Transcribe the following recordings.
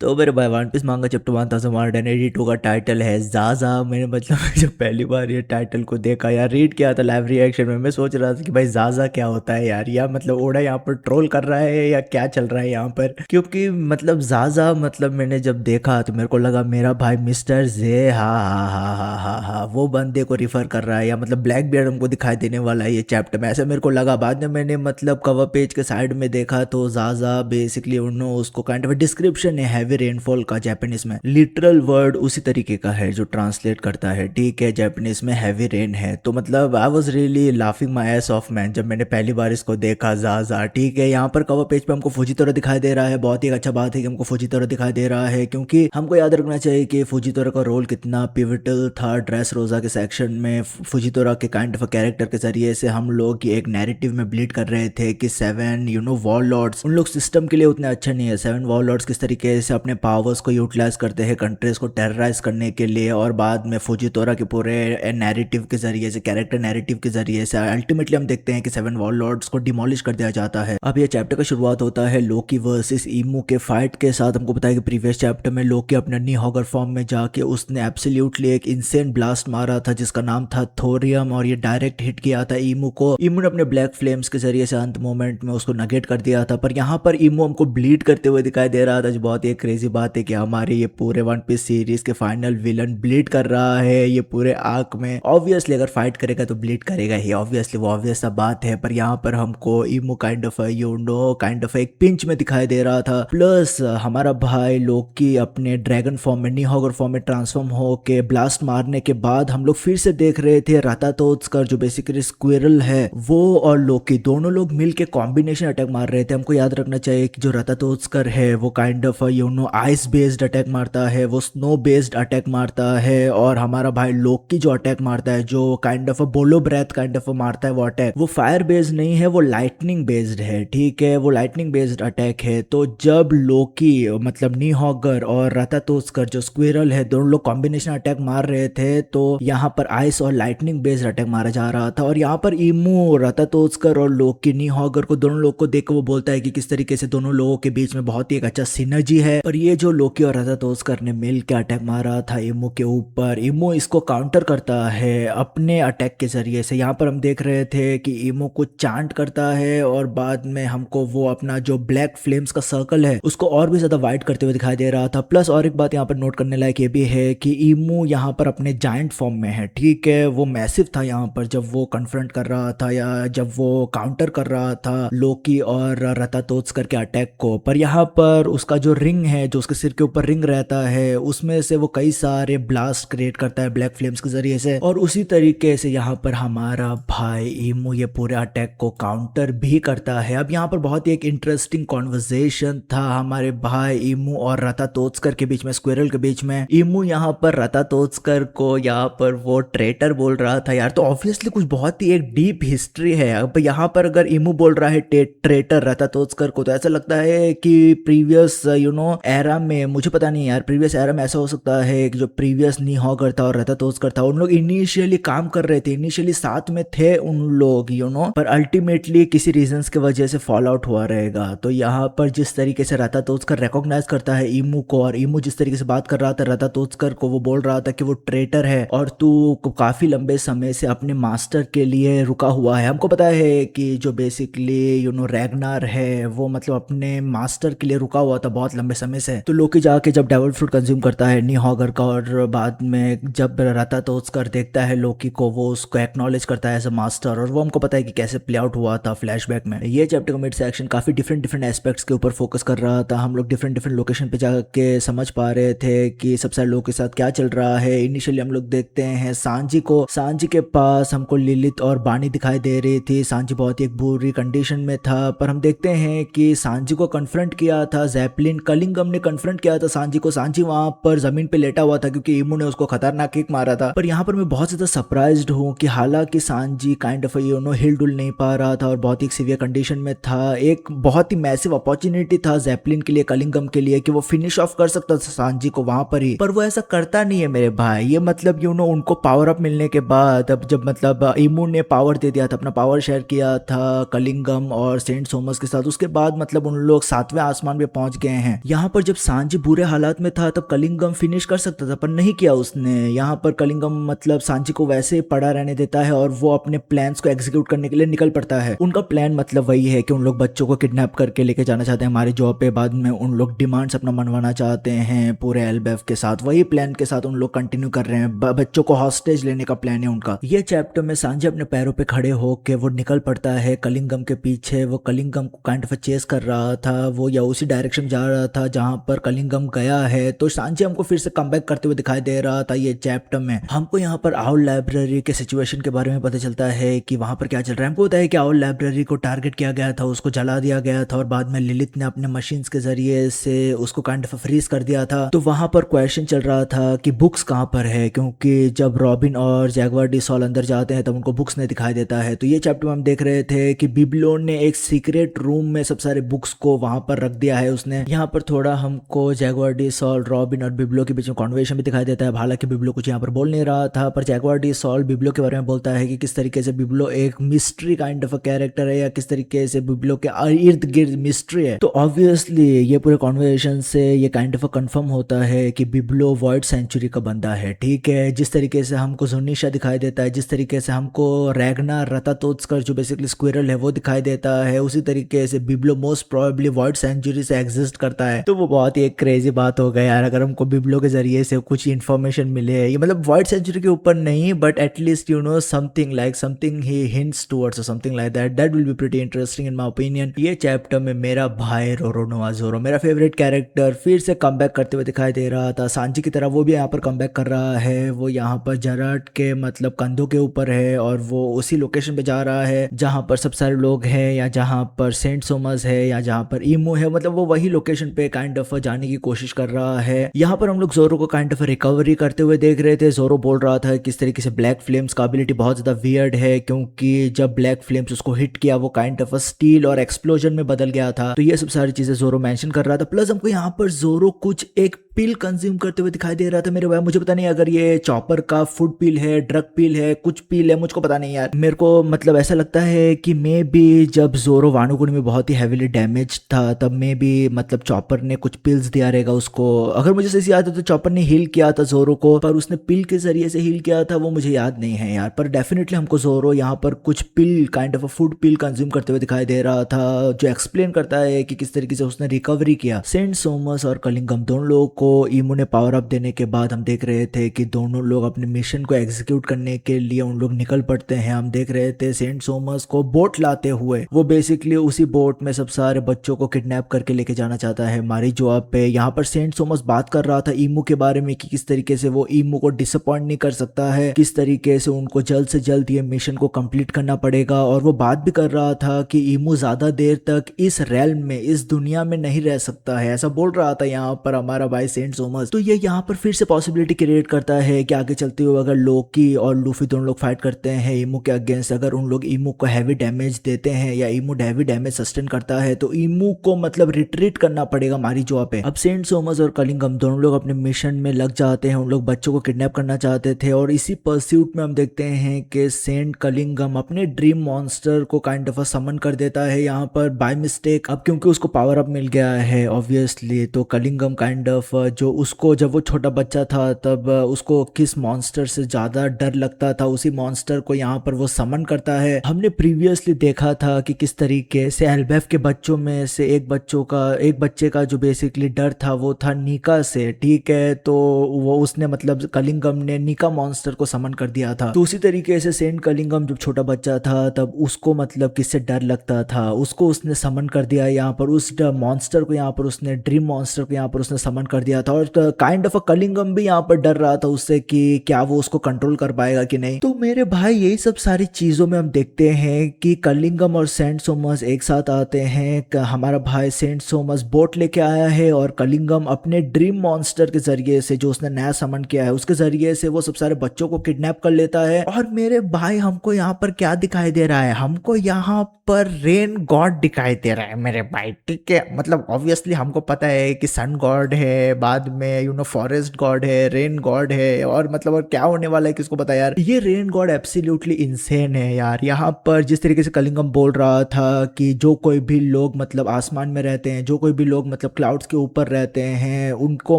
तो मेरे भाई वन पीस मांगा चैप्टर 1182 का टाइटल है ज़ाज़ा। मैंने मतलब जब पहली बार ये टाइटल को देखा यार, रीड किया था लाइव रिएक्शन में, मैं सोच रहा था कि भाई ज़ाज़ा क्या होता है यार, या मतलब ओड़ा यहाँ पर ट्रोल कर रहा है या क्या चल रहा है यहाँ पर। क्योंकि मतलब ज़ाज़ा मतलब मैंने जब देखा तो मेरे को लगा मेरा भाई मिस्टर जे, हा हा हा हा हा हा, वो बंदे को रिफर कर रहा है, या मतलब ब्लैक बियर्ड हमको दिखाई देने वाला है ये चैप्टर में, ऐसा मेरे को लगा। बाद में मैंने मतलब कवर पेज के साइड में देखा तो ज़ाज़ा बेसिकली उन्होंने उसको काइंड ऑफ डिस्क्रिप्शन है हैवी रेनफॉल का, जापानीज में लिटरल वर्ड उसी तरीके का है जो ट्रांसलेट करता है, ठीक है, जापानीज में हैवी रेन है। तो मतलब I was really laughing my S of man जब मैंने पहली बार इसको देखा ज़ाज़ा, ठीक है। यहाँ पर कवर पेज पे हमको फुजीतोरा दिखाई दे रहा है, बहुत ही अच्छा बात है कि हमको फुजीतोरा दिखाई दे रहा है, क्योंकि हमको याद रखना चाहिए कि फुजीतोरा का रोल कितना पिवटल था ड्रेस रोजा के सेक्शन में। फुजीतोरा के काइंड ऑफ कैरेक्टर के जरिए से हम लोग एक नैरेटिव में ब्लीड कर रहे थे कि 7 वॉर लॉर्ड्स उन लोग सिस्टम के लिए उतने अच्छे नहीं है। 7 वॉर लॉर्ड्स किस तरीके से अपने पावर्स को यूटिलाइज करते हैं कंट्रीज को टेरराइज करने के लिए, और बाद में फुजीतोरा के पूरे नैरेटिव के जरिए से, कैरेक्टर नैरेटिव के जरिए से अल्टीमेटली हम देखते हैं कि 7 वॉर लॉर्ड्स को डिमोलिश कर दिया जाता है। अब ये चैप्टर का शुरुआत होता है लोकी वर्सेस ईमू के फाइट के साथ। हमको पता है कि प्रीवियस चैप्टर में लोकी अपने नीहॉगर फॉर्म में जाके उसने एब्सोल्युटली एक इंसेन ब्लास्ट मारा था जिसका नाम था थोरियम, और ये डायरेक्ट हिट किया था ईमू को। ईमू ने अपने ब्लैक फ्लेम्स के जरिए से अंत मोमेंट में उसको नगेट कर दिया था, पर यहाँ पर ईमू हमको ब्लीड करते हुए दिखाई दे रहा था, जो बहुत ही क्रेजी बात है कि हमारे ये पूरे वन पीस सीरीज के फाइनल विलन ब्लीड कर रहा है ये पूरे आर्क में। ऑब्वियसली अगर फाइट करेगा तो ब्लीड करेगा ही, ऑब्वियसली वो ऑब्वियस सा बात है, पर यहाँ पर हमको ईमू काइंड ऑफ एक पिंच में दिखाई दे रहा था। प्लस हमारा भाई लोकी अपने ड्रैगन फॉर्म में, नीहॉगर फॉर्म में ट्रांसफॉर्म हो के ब्लास्ट मारने के बाद हम लोग फिर से देख रहे थे रातातोत्स्कर जो बेसिकली स्क्विरल है, वो और लोकी दोनों लोग मिलके कॉम्बिनेशन अटैक मार रहे थे। हमको याद रखना चाहिए कि जो रातातोत्स्कर है वो kind of ice based attack मारता है, वो स्नो बेस्ड अटैक मारता है, और हमारा भाई लोकी जो अटैक मारता है, जो काइंड ऑफ बोलो ब्रेथ काइंड ऑफ मारता है, वो अटैक वो फायर बेस्ड नहीं है, वो लाइटनिंग बेस्ड है, ठीक है, वो लाइटनिंग बेस्ड अटैक है। तो जब लोकी मतलब नीहॉगर और रातातोत्स्कर जो स्क्विरल है दोनों लोग कॉम्बिनेशन अटैक मार रहे थे, तो यहाँ पर आइस और लाइटनिंग बेस्ड अटैक मारा जा रहा था। और यहाँ पर ईमू रातातोत्स्कर और लोकी नीहॉगर को दोनों लोग को देख के वो बोलता है कि किस तरीके से दोनों लोगों के बीच में बहुत ही एक अच्छा सिनर्जी है। और ये जो लोकी और रातातोत्स्कर ने मिल के अटैक मारा था ईमू के ऊपर, ईमू इसको काउंटर करता है अपने अटैक के जरिए से। यहाँ पर हम देख रहे थे कि ईमू कुछ चांट करता है और बाद में हमको वो अपना जो ब्लैक फ्लेम्स का सर्कल है उसको और भी ज्यादा वाइट करते हुए दिखाई दे रहा था। प्लस और एक बात यहाँ पर नोट करने लायक ये भी है कि ईमू यहाँ पर अपने जायंट फॉर्म में है, ठीक है, वो मैसिव था यहाँ पर जब वो कन्फ्रंट कर रहा था या जब वो काउंटर कर रहा था लोकी और रातातोत्स्कर के अटैक को। पर यहाँ पर उसका जो रिंग है, जो उसके सिर के ऊपर रिंग रहता है, उसमें से वो कई सारे ब्लास्ट क्रिएट करता है ब्लैक फ्लेम्स के जरिए से, और उसी तरीके से यहाँ पर हमारा भाई ईमू ये पूरे अटैक को काउंटर भी करता है। अब यहाँ पर बहुत ही एक इंटरेस्टिंग कॉन्वर्सेशन था हमारे भाई ईमू और रातातोत्स्कर के बीच में, स्क्विरल के बीच में। ईमू यहाँ पर रातातोत्स्कर को यहाँ पर वो ट्रेटर बोल रहा था यार, तो ऑब्वियसली कुछ बहुत ही एक डीप हिस्ट्री है। अब यहाँ पर अगर ईमू बोल रहा है ट्रेटर रातातोत्स्कर को, तो ऐसा लगता है कि प्रीवियस एरा में, मुझे पता नहीं यार, प्रीवियस एरा में ऐसा हो सकता है कि जो प्रीवियस नीहॉगर था और रातातोत्स्कर था उन लोग इनिशियली काम कर रहे थे, इनिशियली साथ में थे उन लोग पर अल्टीमेटली किसी रीजंस की वजह से फॉल आउट हुआ रहेगा। तो यहाँ पर जिस तरीके से रातातोत्स्कर रिकॉग्नाइज करता है ईमू को, और ईमू जिस तरीके से बात कर रहा था रातातोत्स्कर को, वो बोल रहा था कि वो ट्रेटर है और तू काफी लंबे समय से अपने मास्टर के लिए रुका हुआ है। हमको पता है कि जो बेसिकली रैगनार है वो मतलब अपने मास्टर के लिए रुका हुआ था बहुत लंबे समय से। तो लोकी जाके जब डेविल फ्रूट कंज्यूम करता है नीहॉगर का, और बाद में जब रातातोत्स्कर देखता है लोकी को, वो उसको एक्नॉलेज करता है एज अ मास्टर, और वो हमको पता है कि कैसे प्ले आउट हुआ था फ्लैशबैक में। ये चैप्टर का मिड सेक्शन काफी डिफरेंट एस्पेक्ट्स के ऊपर फोकस कर रहा था। हम लोग डिफरेंट लोकेशन पे जाके समझ पा रहे थे कि सब सारे लोगों के साथ क्या चल रहा है। इनिशियली हम लोग देखते हैं सांजी को, सांजी के पास हमको लिलित और बानी दिखाई दे रही थी। सांजी बहुत ही एक बुरी कंडीशन में था, पर हम देखते हैं कि सांजी को कन्फ्रंट किया था ज़ैपलिन, कलिंगम ने कन्फ्रंट किया था सांजी को। सांजी वहां पर जमीन पे लेटा हुआ था क्योंकि ईमू ने उसको खतरनाक किक मारा था। पर यहाँ पर मैं बहुत ज्यादा सरप्राइज्ड हूँ कि हालांकि सांजी काइंड ऑफ हिल डुल नहीं पा रहा था और बहुत ही सीवियर कंडीशन में था, एक बहुत ही मैसिव अपॉर्चुनिटी था ज़ैपलिन के लिए, कलिंगम के लिए, कि वो फिनिश ऑफ कर सकता था सांजी को वहां पर ही, पर वो ऐसा करता नहीं है मेरे भाई। ये मतलब उनको पावर अप मिलने के बाद, अब जब मतलब ईमू ने पावर दे दिया था, अपना पावर शेयर किया था कलिंगम और सेंट सोमस के साथ, उसके बाद मतलब उन लोग 7वें आसमान पे पहुंच गए हैं। यहाँ पर जब सांजी बुरे हालात में था तब कलिंगम फिनिश कर सकता था पर नहीं किया उसने। यहाँ पर कलिंगम मतलब सांजी को वैसे ही पड़ा रहने देता है और वो अपने प्लान्स को एग्जीक्यूट करने के लिए निकल पड़ता है। उनका प्लान मतलब वही है कि उन लोग बच्चों को किडनैप करके लेके जाना चाहते हैं हमारी जॉब पे, बाद में उन लोग डिमांड्स अपना मनवाना चाहते हैं पूरे एल्बेफ के साथ। वही प्लान के साथ उन लोग कंटिन्यू कर रहे हैं, बच्चों को हॉस्टेज लेने का प्लान है उनका। ये चैप्टर में सांजी अपने पैरों पे खड़े होके वो निकल पड़ता है कलिंगम के पीछे। वो कलिंगम को काइंड ऑफ चेस कर रहा था वो, या उसी डायरेक्शन जा रहा था जहां पर कलिंगम गया है। तो सांजी हमको फिर से कमबैक करते हुए दिखाई दे रहा था ये चैप्टर में। हमको यहाँ पर आउल लाइब्रेरी के सिचुएशन के बारे में पता चलता है कि वहां पर क्या चल रहा है। हमको होता है कि आउल लाइब्रेरी को टारगेट किया गया था, उसको जला दिया गया था और बाद में लिलिथ ने अपने मशीन्स के जरिए से उसको काइंड ऑफ फ्रीज कर दिया था। तो वहां पर क्वेश्चन चल रहा था कि बुक्स कहाँ पर है, क्योंकि जब रॉबिन और जैगवार डी सॉल अंदर जाते हैं तब उनको बुक्स नहीं दिखाई देता है। तो ये चैप्टर में हम देख रहे थे कि बिब्लोन ने एक सीक्रेट रूम में सब सारे बुक्स को वहां पर रख दिया है उसने। यहाँ पर थोड़ा हमको जैगवार डी सॉल, रॉबिन और बिब्लो के बीच में कॉन्वर्सेशन भी दिखाई देता है। हालांकि बिब्लो कुछ यहाँ पर बोल नहीं रहा था, पर जैगवार डी सॉल बिब्लो के बारे में बोलता है कि किस तरीके से बिब्लो एक mystery kind of a character है, या किस तरीके से बिब्लो के इर्द गिर्द मिस्ट्री है। तो ऑब्वियसली ये पूरे कॉन्वर्सेशन से ये काइंड ऑफ कंफर्म होता है कि बिब्लो वॉइड सेंचुरी का बंदा है। ठीक है, जिस तरीके से हमको जुनिशा दिखाई देता है, जिस तरीके से हमको रैगना रतातोत्स्कर जो बेसिकली स्क्विरल है वो दिखाई देता है, उसी तरीके से बिब्लो मोस्ट प्रोबेबली वॉइड सेंचुरी से एग्जिस्ट करता है। तो वो बहुत ही एक क्रेजी बात हो गई यार, अगर हमको बिब्लो के जरिए से कुछ इन्फॉर्मेशन मिले, ये मतलब वॉइड सेंचुरी के ऊपर नहीं but at least you know something he hints towards something like that will be pretty interesting in my opinion. ये चैप्टर में मेरा भाई रोरोनोआ ज़ोरो, मेरा फेवरेट कैरेक्टर, फिर से कमबैक करते हुए दिखाई दे रहा था। सांजी की तरह वो भी यहाँ पर कमबैक कर रहा है। वो यहाँ पर जराट के मतलब कंधों के ऊपर है और वो उसी लोकेशन पे जा रहा है जहाँ पर सब सारे लोग हैं, या जहाँ पर सेंट सोमस है, या जहाँ पर ईमू है। मतलब वो वही लोकेशन पे काइंड ऑफ जाने की कोशिश कर रहा है। यहाँ पर हम लोग जोरो को काइंड ऑफ रिकवरी करते हुए देख रहे थे। जोरो बोल रहा था किस तरीके से ब्लैक फ्लेम्स का एबिलिटी बहुत ज्यादा वियर्ड है, क्योंकि जब ब्लैक फ्लेम्स उसको हिट किया वो काइंड ऑफ स्टील और एक्सप्लोजन में बदल गया था। तो ये सब सारी चीजें जोरो मेंशन कर रहा था। प्लस हमको यहाँ पर जोरो कुछ एक पिल कंज्यूम करते हुए दिखाई दे रहा था मेरे भाई। मुझे पता नहीं अगर ये चॉपर का फूड पिल है, ड्रग पिल है, कुछ पिल है, मुझको पता नहीं यार। मेरे को मतलब ऐसा लगता है कि मे बी जब जोरो वानोकुनी में बहुत ही हैवीली डैमेज था तब मे बी मतलब चॉपर ने कुछ पिल्स दिया रहेगा उसको। अगर मुझे सही याद है तो चॉपर ने हील किया था जोरो को, पर उसने पिल के जरिए से हील किया था वो मुझे याद नहीं है यार। पर डेफिनेटली हमको जोरो यहाँ पर कुछ pill kind of food pill consume करते हुए दिखाई दे रहा था, जो एक्सप्लेन करता है कि किस तरीके से उसने रिकवरी किया। सेंट सोमस और कलिंगम दोनों लोगों को ईमू ने पावर अप देने के बाद हम देख रहे थे कि दोनों लोग अपने मिशन को एग्जीक्यूट करने के लिए उन लोग निकल पड़ते हैं। हम देख रहे थे सेंट सोमस को बोट लाते हुए, वो बेसिकली उसी बोट में सब सारे बच्चों को किडनैप करके लेके जाना चाहता है हमारी जॉब पे। यहाँ पर सेंट सोमस बात कर रहा था ईमू के बारे में कि किस तरीके से वो ईमू को डिसअपॉइंट नहीं कर सकता है, किस तरीके से उनको जल्द से जल्द ये मिशन को कंप्लीट करना पड़ेगा। और वो बात भी कर रहा था कि ईमू ज्यादा देर तक इस रेल्म में, इस दुनिया में नहीं रह सकता है, ऐसा बोल रहा था यहाँ पर हमारा भाई सेंट सोमस। तो ये यहाँ पर फिर से पॉसिबिलिटी क्रिएट करता है कि आगे चलते हुए अगर लोकी और लूफी दोनों लोग फाइट करते हैं ईमू के अगेंस्ट, अगर उन लोग ईमू को हैवी डैमेज देते हैं या ईमू हैवी डैमेज सस्टेन करता है तो ईमू को मतलब रिट्रीट करना पड़ेगा हमारी जॉब पे। अब सेंट सोमस और कलिंगम दोनों लोग अपने मिशन में लग जाते हैं। उन लोग बच्चों को किडनैप करना चाहते थे और इसी परस्यूट में हम देखते हैं कि सेंट कलिंगम अपने ड्रीम मॉन्स्टर को काइंड ऑफ समन कर देता है यहाँ पर बाय मिस्टेक। अब क्योंकि उसको पावर अप मिल गया है ऑब्वियसली, तो कलिंगम काइंड ऑफ जो उसको जब वो छोटा बच्चा था तब उसको किस मॉन्स्टर से ज्यादा डर लगता था, उसी मॉन्स्टर को यहाँ पर वो समन करता है। हमने प्रीवियसली देखा था कि किस तरीके से एल्बेफ के बच्चों में से एक बच्चे का जो बेसिकली डर था वो था नीका से। ठीक है, तो वो उसने मतलब कलिंगम ने नीका मॉन्स्टर को समन कर दिया था। तो उसी तरीके से सेंट कलिंगम जब छोटा बच्चा था तब उसको मतलब किससे डर लगता था, उसको उसने समन कर दिया यहाँ पर, उस मॉन्स्टर को यहाँ पर उसने ड्रीम मॉन्स्टर को यहाँ पर उसने समन कर दिया था। और काइंड ऑफ कलिंगम भी यहाँ पर डर रहा था उससे कि क्या वो उसको कंट्रोल कर पाएगा कि नहीं। तो मेरे भाई यही सब सारी चीजों में हम देखते हैं कि कलिंगम और सेंट सोमस एक साथ आते हैं। हमारा भाई सेंट सोमस बोट लेके आया है और कलिंगम अपने ड्रीम मॉन्स्टर के जरिए से जो उसने नया समन किया है उसके जरिए से वो सब सारे बच्चों को किडनैप कर लेता है। और मेरे भाई हमको यहाँ पर क्या दिखाई दे रहा है, हमको यहाँ पर रेन गॉड दिखाई दे रहा है मेरे भाई। ठीक है, मतलब ऑब्वियसली हमको पता है कि सन गॉड है, बाद में फॉरेस्ट गॉड है, रेन गॉड है, और मतलब और क्या होने वाला है किसको पता यार। ये रेन गॉड एब्सोल्युटली इंसेन है यार। यहाँ पर जिस तरीके से कलिंगम बोल रहा था कि जो कोई भी लोग मतलब आसमान में रहते हैं, जो कोई भी लोग मतलब क्लाउड्स के ऊपर रहते हैं, उनको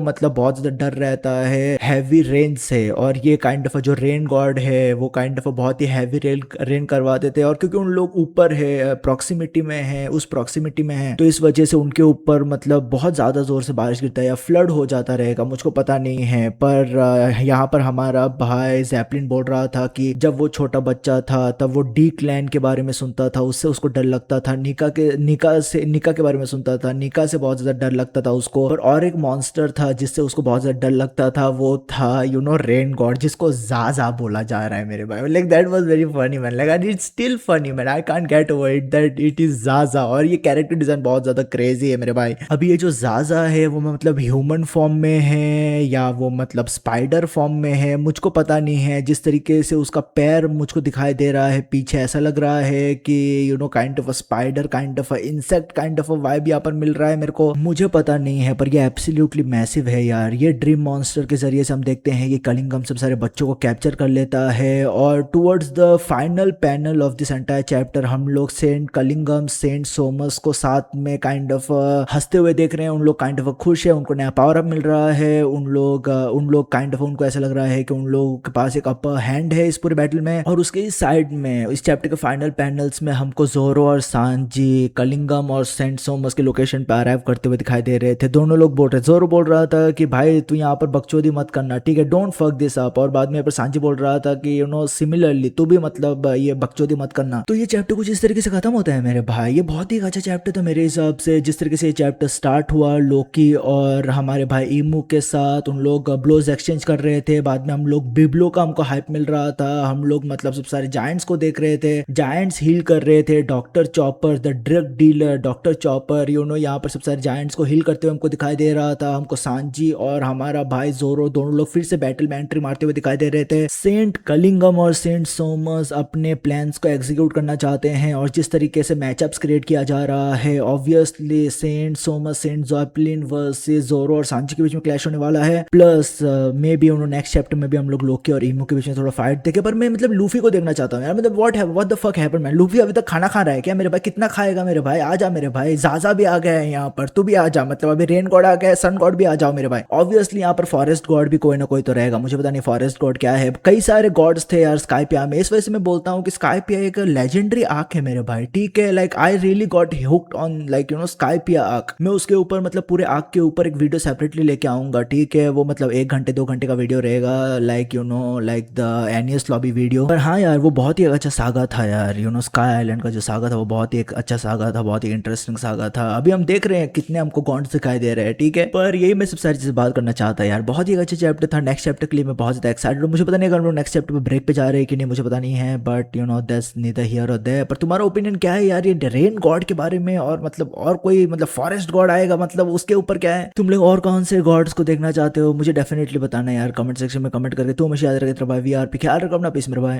मतलब बहुत ज्यादा डर रहता है हैवी रेन से, और ये काइंड ऑफ जो रेन गॉड है वो काइंड ऑफ बहुत ही हैवी रेन करवा देते हैं। और क्योंकि उन लोग ऊपर है, प्रॉक्सिमिटी में है, उस प्रॉक्सिमिटी में है, तो इस वजह से उनके ऊपर मतलब बहुत ज्यादा जोर से बारिश गिरता है या फ्लड हो जाता रहेगा, मुझको पता नहीं है। पर यहाँ पर हमारा भाई जैपलिन बोल रहा था कि जब वो छोटा बच्चा था तब वो डी क्लैन के बारे में सुनता था, उससे उसको डर लगता था। निका के बारे में सुनता था, निका से बहुत ज्यादा डर लगता था उसको। और एक मॉन्स्टर था जिससे उसको बहुत ज्यादा डर लगता था, वो था रेन गॉड, जिसको जाजा बोला जा रहा है मेरे भाई। Like that was very funny man, like it's still funny man, I can't get over it that it is जाजा। और ये कैरेक्टर डिजाइन बहुत ज्यादा क्रेजी है मेरे भाई। अभी ये जो जाजा है वो मतलब ह्यूमन फॉर्म में है या वो मतलब स्पाइडर फॉर्म में है, मुझको पता नहीं है। जिस तरीके से उसका पैर मुझको दिखाई दे रहा है पीछे, ऐसा लग रहा है कि kind of a spider, kind of a insect, kind of a vibe यहाँ पर मिल रहा है मेरे को, मुझे पता नहीं है। पर ये एब्सोल्युटली मैसिव है यार। ये ड्रीम मॉन्स्टर के जरिए से हम देखते हैं कि कलिंगम सब सारे बच्चों को कैप्चर कर लेता है, और towards the final panel of this entire chapter हम लोग सेंट कलिंगम, सेंट सोमस को साथ में काइंड ऑफ हंसते हुए देख रहे हैं। उन लोग काइंड ऑफ खुश है, उनको नया पावर अप मिल रहा है। उन लोग काइंड ऑफ उनको ऐसा लग रहा है कि उन लोगों के पास एक अपर हैंड है इस पूरे बैटल में। और उसके इस साइड में इस चैप्टर के फाइनल पैनल्स में हमको जोरो और सांजी कलिंगम और सेंट सोमस के लोकेशन पे अराइव करते हुए दिखाई दे रहे थे। दोनों लोग बोल रहे, जोरो बोल रहा था कि भाई तू यहाँ पर बकचोदी मत करना, ठीक है, डोंट फक दिस अप। और बाद में यहाँ पर सांजी बोल रहा था कि सिमिलरली तू भी मतलब ये बकचोदी मत करना। तो ये चैप्टर कुछ इस तरीके से खत्म होता है मेरे भाई। ये बहुत ही अच्छा चैप्टर था मेरे हिसाब से। जिस तरीके से ये चैप्टर स्टार्ट हुआ लोकी और हमारे भाई ईमू के साथ, उन लोग ब्लोज एक्सचेंज कर रहे थे। बाद में हम लोग बिब्लो का हमको हाइप मिल रहा था। हम लोग मतलब सब सारे जायंट्स को देख रहे थे, जायंट्स हील कर रहे थे। Doctor chopper the drug dealer, doctor chopper यहाँ पर सब सारे जायंट्स को हील करते हुए हमको दिखाई दे रहा था। हमको सांजी और हमारा भाई जोरो दोनों लोग फिर से बैटल में एंट्री मारते हुए दिखाई दे रहे थे। सेंट कलिंगम और सेंट सोमस अपने प्लान्स को एग्जीक्यूट करना चाहते हैं, और जिस तरीके से मैचअप्स क्रिएट किया जा रहा है, ऑब्वियसली सेंट सोमस, सेंट जैपलिन वर्सेस जोरो और सांजी के बीच में क्लैश होने वाला है। Plus may be next chapter में भी हम लोग लोकी और ईमू के बीच में थोड़ा फाइट देखे। पर मैं मतलब लूफी को देखना चाहता हूँ यार। मतलब what the fuck happened man. Luffy अभी तक खाना खा रहा है क्या मेरे भाई? कितना खाएगा मेरे भाई? आ जा मेरे भाई। जाजा भी आ गया है यहाँ पर, तू भी आ जा। मतलब अभी रेन गॉड आ गया है, सन गॉड भी आ जाओ मेरे भाई। ऑब्वियसली यहाँ पर फॉरेस्ट गॉड भी कोई ना कोई तो रहेगा, मुझे पता नहीं फॉरेस्ट गॉड क्या है। कई सारे गॉड्स थे यार स्काइपिया में, इस वजह से मैं बोलता हूँ कि स्काइपिया एक लेजेंडरी आर्क है मेरे भाई, ठीक है। Like I really got hooked on like Skypiea arc. मैं उसके ऊपर मतलब पूरे आर्क के ऊपर एक वीडियो सेपरेटली लेके आऊंगा, ठीक है। वो मतलब 1 घंटे 2 घंटे का वीडियो रहेगा, लाइक द एनियस लॉबी वीडियो। पर हाँ यार, वो बहुत ही अच्छा सागा था यार। स्काई आइलैंड का जो सागा था वो बहुत ही एक अच्छा सागा था, बहुत ही इंटरेस्टिंग सागा था। अभी हम देख रहे हैं कितने हमको गॉड्स दिखाई दे रहे हैं, ठीक है। पर यही मैं सब सारी चीजें बात करना चाहता यार। बहुत ही अच्छा चैप्टर था। नेक्स्ट चैप्टर के लिए मैं बहुत ज्यादा एक्साइटेड हूँ। मुझे पता नहीं अगर हम लोग नेक्स्ट चैप्टर पे ब्रेक पे जा रहे हैं कि नहीं, मुझे पता नहीं है। बट दैट्स नीदर हियर और देयर। पर तुम्हारा ओपिनियन क्या है यार ये रेन गॉड के बारे में? और मतलब और कोई मतलब फॉरेस्ट गॉड आएगा, मतलब उसके ऊपर क्या है? तुम लोग और कौन से गॉड्स को देखना चाहते हो मुझे डेफिनेटली बताना यार कमेंट सेक्शन में कमेंट करके। तुम हमेशा याद रखे वी आर पी। ख्याल रखो अपना, पीस मेरे भाई।